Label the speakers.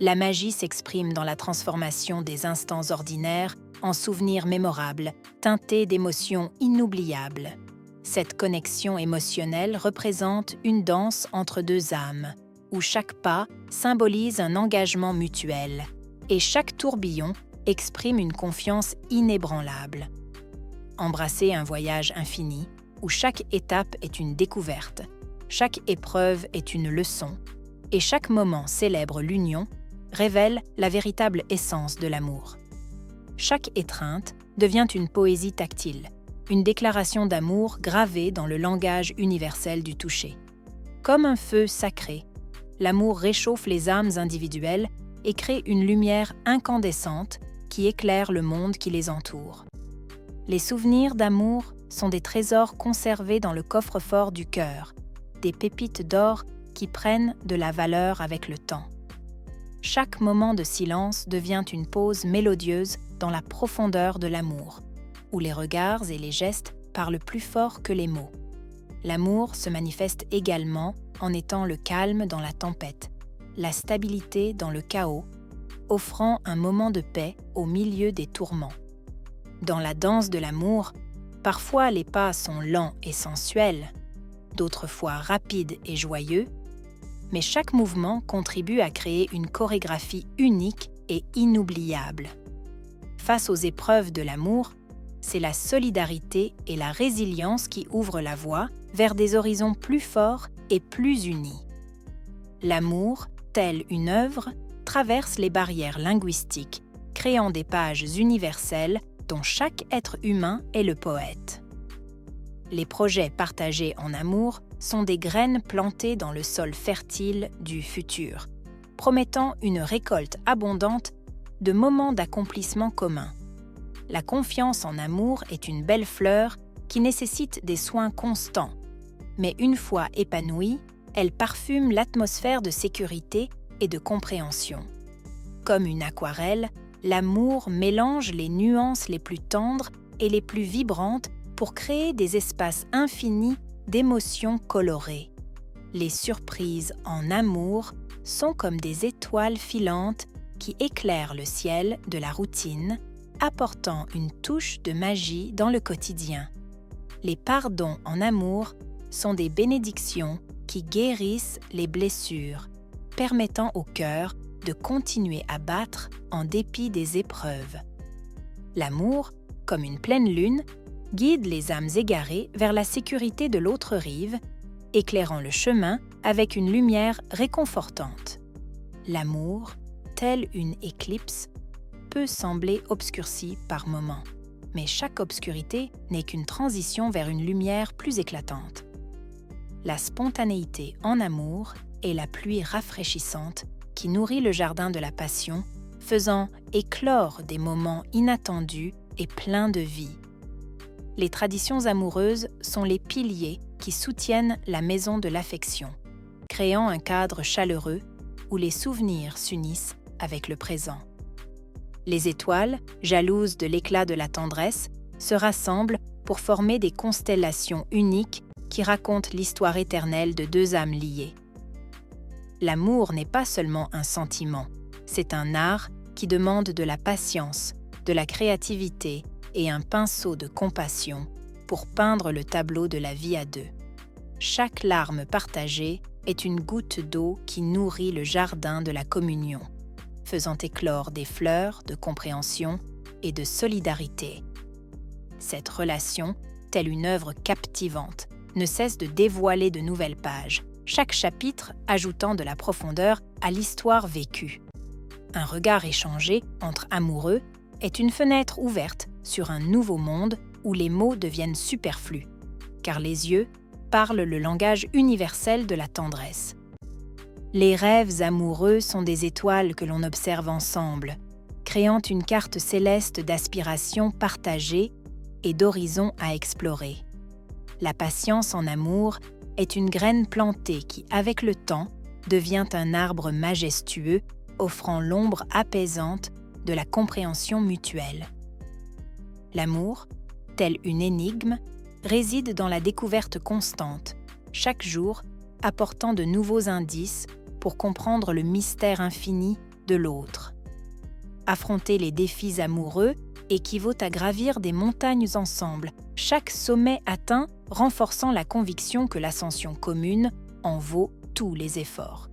Speaker 1: La magie s'exprime dans la transformation des instants ordinaires en souvenirs mémorables, teintés d'émotions inoubliables. Cette connexion émotionnelle représente une danse entre deux âmes, où chaque pas symbolise un engagement mutuel, et chaque tourbillon exprime une confiance inébranlable. Embrasser un voyage infini, où chaque étape est une découverte, chaque épreuve est une leçon, et chaque moment célèbre l'union, révèle la véritable essence de l'amour. Chaque étreinte devient une poésie tactile, une déclaration d'amour gravée dans le langage universel du toucher. Comme un feu sacré, l'amour réchauffe les âmes individuelles et crée une lumière incandescente qui éclaire le monde qui les entoure. Les souvenirs d'amour sont des trésors conservés dans le coffre-fort du cœur, des pépites d'or qui prennent de la valeur avec le temps. Chaque moment de silence devient une pause mélodieuse dans la profondeur de l'amour, où les regards et les gestes parlent plus fort que les mots. L'amour se manifeste également en étant le calme dans la tempête, la stabilité dans le chaos, offrant un moment de paix au milieu des tourments. Dans la danse de l'amour, parfois les pas sont lents et sensuels, d'autres fois rapides et joyeux, mais chaque mouvement contribue à créer une chorégraphie unique et inoubliable. Face aux épreuves de l'amour, c'est la solidarité et la résilience qui ouvrent la voie vers des horizons plus forts et plus unis. L'amour, telle une œuvre, traverse les barrières linguistiques, créant des pages universelles dont chaque être humain est le poète. Les projets partagés en amour sont des graines plantées dans le sol fertile du futur, promettant une récolte abondante de moments d'accomplissement commun. La confiance en amour est une belle fleur qui nécessite des soins constants, mais une fois épanouie, elle parfume l'atmosphère de sécurité et de compréhension. Comme une aquarelle, l'amour mélange les nuances les plus tendres et les plus vibrantes pour créer des espaces infinis d'émotions colorées. Les surprises en amour sont comme des étoiles filantes qui éclairent le ciel de la routine, apportant une touche de magie dans le quotidien. Les pardons en amour sont des bénédictions qui guérissent les blessures, permettant au cœur de continuer à battre en dépit des épreuves. L'amour, comme une pleine lune, guide les âmes égarées vers la sécurité de l'autre rive, éclairant le chemin avec une lumière réconfortante. L'amour, telle une éclipse, peut sembler obscurci par moments, mais chaque obscurité n'est qu'une transition vers une lumière plus éclatante. La spontanéité en amour est la pluie rafraîchissante qui nourrit le jardin de la passion, faisant éclore des moments inattendus et pleins de vie. Les traditions amoureuses sont les piliers qui soutiennent la maison de l'affection, créant un cadre chaleureux où les souvenirs s'unissent avec le présent. Les étoiles, jalouses de l'éclat de la tendresse, se rassemblent pour former des constellations uniques qui racontent l'histoire éternelle de deux âmes liées. L'amour n'est pas seulement un sentiment, c'est un art qui demande de la patience, de la créativité et un pinceau de compassion pour peindre le tableau de la vie à deux. Chaque larme partagée est une goutte d'eau qui nourrit le jardin de la communion, faisant éclore des fleurs de compréhension et de solidarité. Cette relation, telle une œuvre captivante, ne cesse de dévoiler de nouvelles pages, chaque chapitre ajoutant de la profondeur à l'histoire vécue. Un regard échangé entre amoureux est une fenêtre ouverte sur un nouveau monde où les mots deviennent superflus, car les yeux parlent le langage universel de la tendresse. Les rêves amoureux sont des étoiles que l'on observe ensemble, créant une carte céleste d'aspirations partagées et d'horizons à explorer. La patience en amour est une graine plantée qui, avec le temps, devient un arbre majestueux, offrant l'ombre apaisante de la compréhension mutuelle. L'amour, telle une énigme, réside dans la découverte constante, chaque jour apportant de nouveaux indices pour comprendre le mystère infini de l'autre. Affronter les défis amoureux équivaut à gravir des montagnes ensemble, chaque sommet atteint renforçant la conviction que l'ascension commune en vaut tous les efforts.